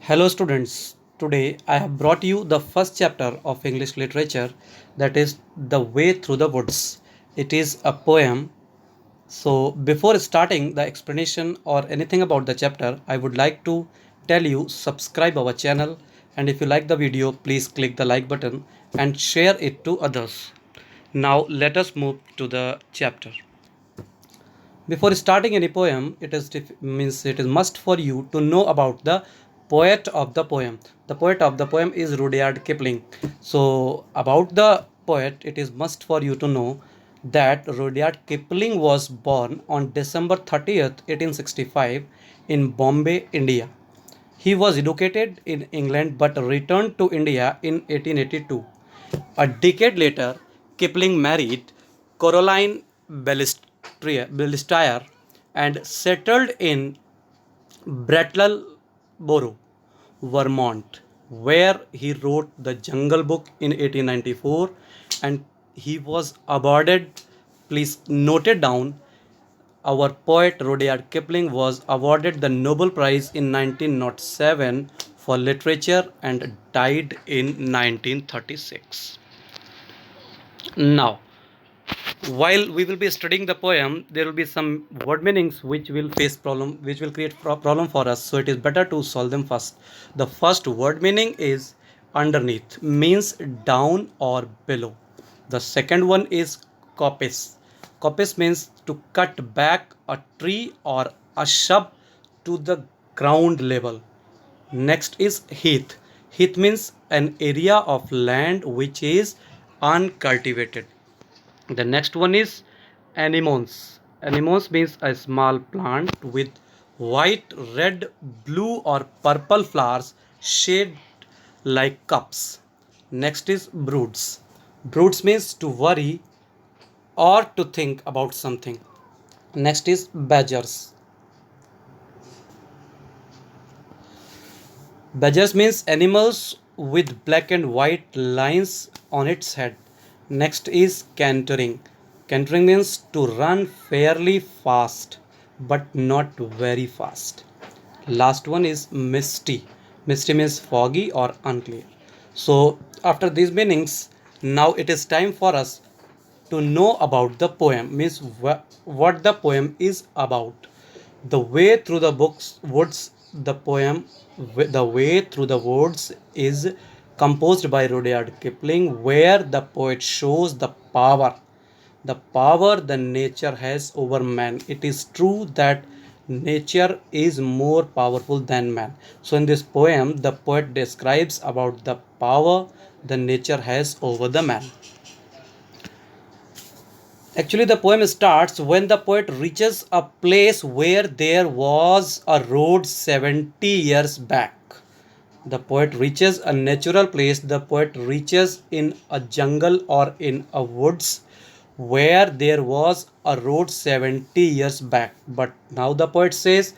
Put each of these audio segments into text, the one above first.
Hello students, today I have brought you the first chapter of English literature, that is The Way Through the Woods. It is a poem. So before starting the explanation or anything about the chapter, I would like to tell you subscribe our channel, and if you like the video please click the like button and share it to others. Now let us move to the chapter. Before starting any poem, it is must for you to know about the poet of the poem. The poet of the poem is Rudyard Kipling. So about the poet, it is must for you to know that Rudyard Kipling was born on December 30th, 1865 in Bombay, India. He was educated in England but returned to India in 1882. A decade later, Kipling married Caroline Bellistier and settled in Brattleboro, Vermont, where he wrote The Jungle Book in 1894, and he was awarded, please note it down, our poet Rudyard Kipling was awarded the Nobel Prize in 1907 for literature and died in 1936. Now, while we will be studying the poem, there will be some word meanings which will create problem for us. So it is better to solve them first. The first word meaning is underneath, means down or below. The second one is coppice. Coppice means to cut back a tree or a shrub to the ground level. Next is heath. Heath means an area of land which is uncultivated. The next one is anemones. Anemones means a small plant with white, red, blue or purple flowers shaped like cups. Next is broods. Broods means to worry or to think about something. Next is badgers. Badgers means animals with black and white lines on its head. Next is cantering. Cantering means to run fairly fast but not very fast. Last one is misty. Misty means foggy or unclear. So after these meanings, now it is time for us to know about the poem, means what the poem is about. The Way Through the Woods, the poem The Way Through the Woods is composed by Rudyard Kipling, where the poet shows the power the nature has over man. It is true that nature is more powerful than man. So in this poem, the poet describes about the power the nature has over the man. Actually, the poem starts when the poet reaches a place where there was a road 70 years back. The poet reaches a natural place. The poet reaches in a jungle or in a woods where there was a road 70 years back. But now the poet says,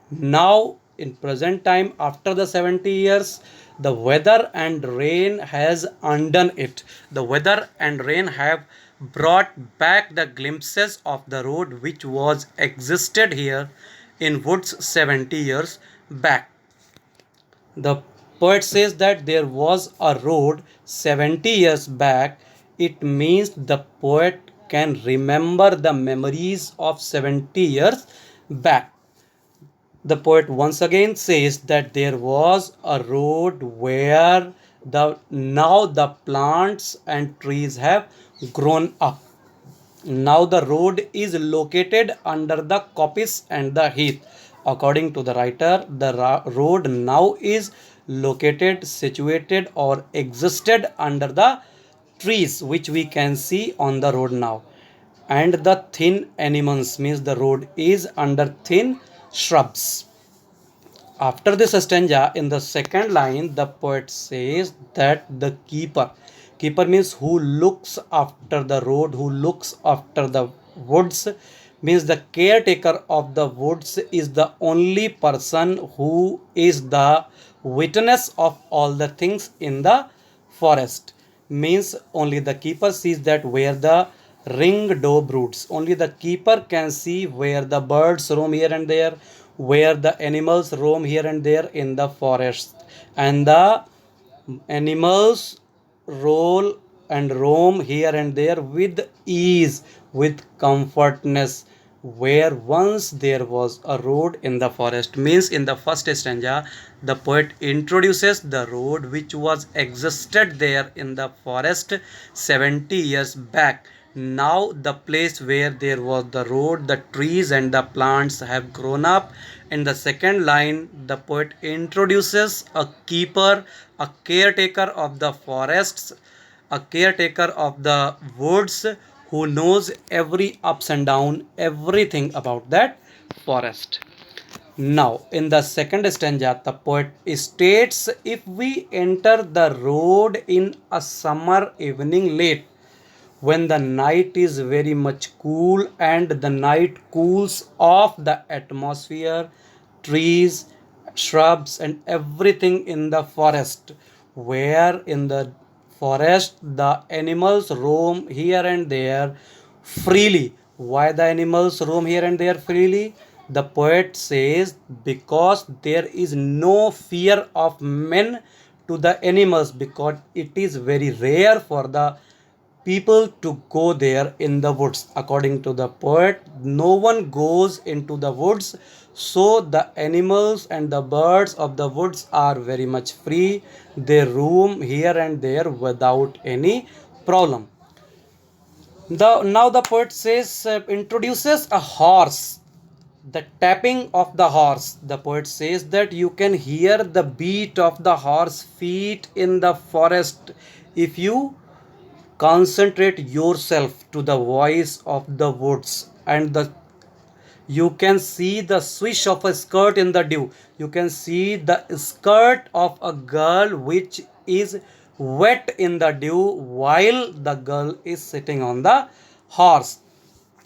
now in present time, after the 70 years, the weather and rain has undone it. The weather and rain have brought back the glimpses of the road which was existed here in woods 70 years back. The poet says that there was a road 70 years back. It means the poet can remember the memories of 70 years back. The poet once again says that there was a road where the plants and trees have grown up. Now the road is located under the coppice and the heath. According to the writer, the road now is located, situated or existed under the trees which we can see on the road now. And the thin anemones means the road is under thin shrubs. After this stanza, in the second line, the poet says that the keeper means who looks after the road, who looks after the woods, means the caretaker of the woods is the only person who is the witness of all the things in the forest. Means only the keeper sees that where the ring doe broods. Only the keeper can see where the birds roam here and there, where the animals roam here and there in the forest, and the animals roll and roam here and there with ease, with comfortness, where once there was a road in the forest. Means in the first stanza the poet introduces the road which was existed there in the forest 70 years back. Now the place where there was the road, the trees and the plants have grown up. In the second line the poet introduces a keeper, a caretaker of the forests, a caretaker of the woods, who knows every ups and down, everything about that forest. Now, in the second stanza, the poet states, if we enter the road in a summer evening late, when the night is very much cool and the night cools off the atmosphere, trees, shrubs, and everything in the forest, where in the forest the animals roam here and there freely. Why the animals roam here and there freely? The poet says because there is no fear of men to the animals, because it is very rare for the people to go there in the woods. According to the poet, no one goes into the woods, so the animals and the birds of the woods are very much free. They roam here and there without any problem. Now the poet says, introduces a horse, the tapping of the horse. The poet says that you can hear the beat of the horse feet in the forest if you concentrate yourself to the voice of the woods. And the you can see the swish of a skirt in the dew. You can see the skirt of a girl which is wet in the dew while the girl is sitting on the horse.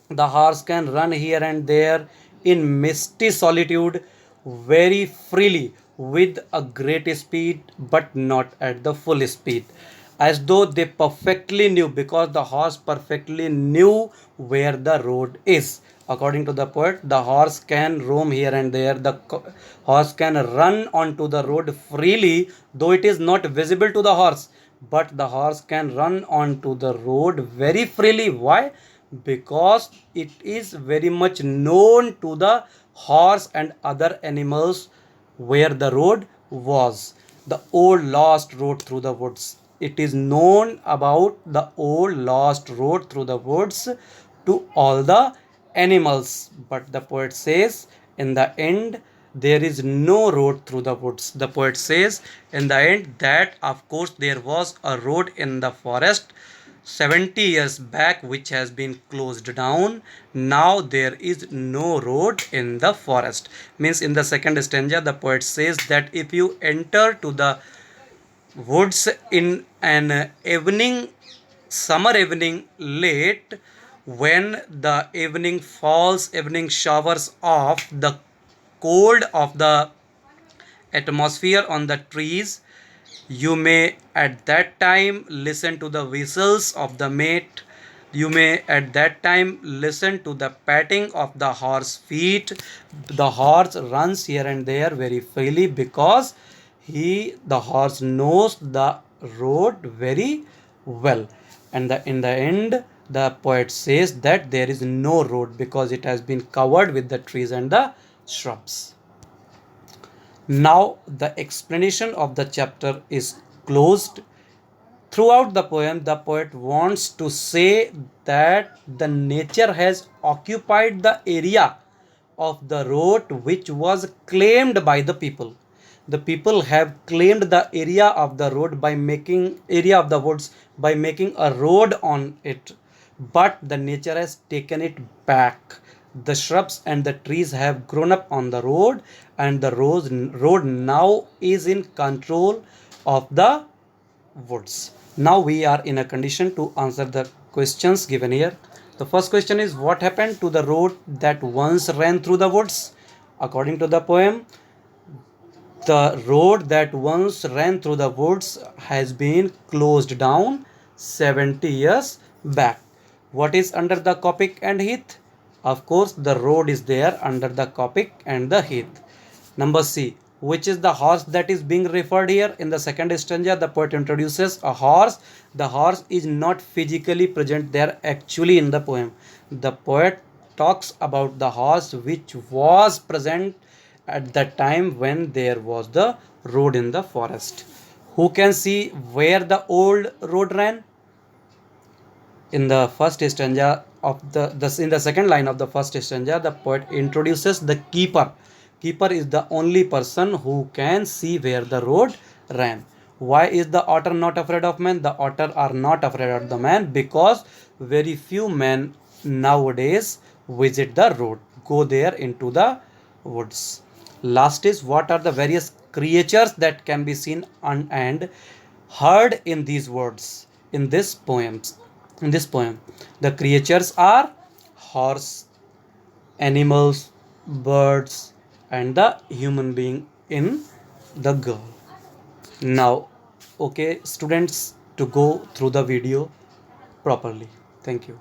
The horse can run here and there in misty solitude very freely with a great speed, but not at the full speed, as though they perfectly knew, because the horse perfectly knew where the road is. According to the poet, the horse can roam here and there, the horse can run onto the road freely, though it is not visible to the horse, but the horse can run onto the road very freely. Why? Because it is very much known to the horse and other animals where the road was, the old lost road through the woods. It is known about the old lost road through the woods to all the animals. But the poet says in the end there is no road through the woods. The poet says in the end that of course there was a road in the forest 70 years back which has been closed down. Now there is no road in the forest. Means in the second stanza the poet says that if you enter to the woods in an evening, summer evening late, when the evening falls, evening showers off the cold of the atmosphere on the trees, you may at that time listen to the whistles of the mate. You may at that time listen to the patting of the horse feet. The horse runs here and there very freely because the horse knows the road very well. And in the end the poet says that there is no road because it has been covered with the trees and the shrubs. Now the explanation of the chapter is closed. Throughout the poem, the poet wants to say that the nature has occupied the area of the road which was claimed by the people. The people have claimed the area of the road by making area of the woods by making a road on it, but the nature has taken it back. The shrubs and the trees have grown up on the road, and the road now is in control of the woods. Now we are in a condition to answer the questions given here. The first question is, what happened to the road that once ran through the woods? According to the poem, the road that once ran through the woods has been closed down 70 years back. What is under the coppice and heath? Of course, the road is there under the coppice and the heath. Number C. Which is the horse that is being referred here? In the second stanza, the poet introduces a horse. The horse is not physically present there actually in the poem. The poet talks about the horse which was present at the time when there was the road in the forest. Who can see where the old road ran? In the first stanza of the in the second line of the first stanza, the poet introduces the keeper. Keeper is the only person who can see where the road ran. Why is the otter not afraid of man? The otter are not afraid of the man because very few men nowadays visit the road, go there into the woods. Last is, what are the various creatures that can be seen and heard in these words in this poems? In this poem, the creatures are horse, animals, birds, and the human being in the girl. Now, okay, students, to go through the video properly. Thank you.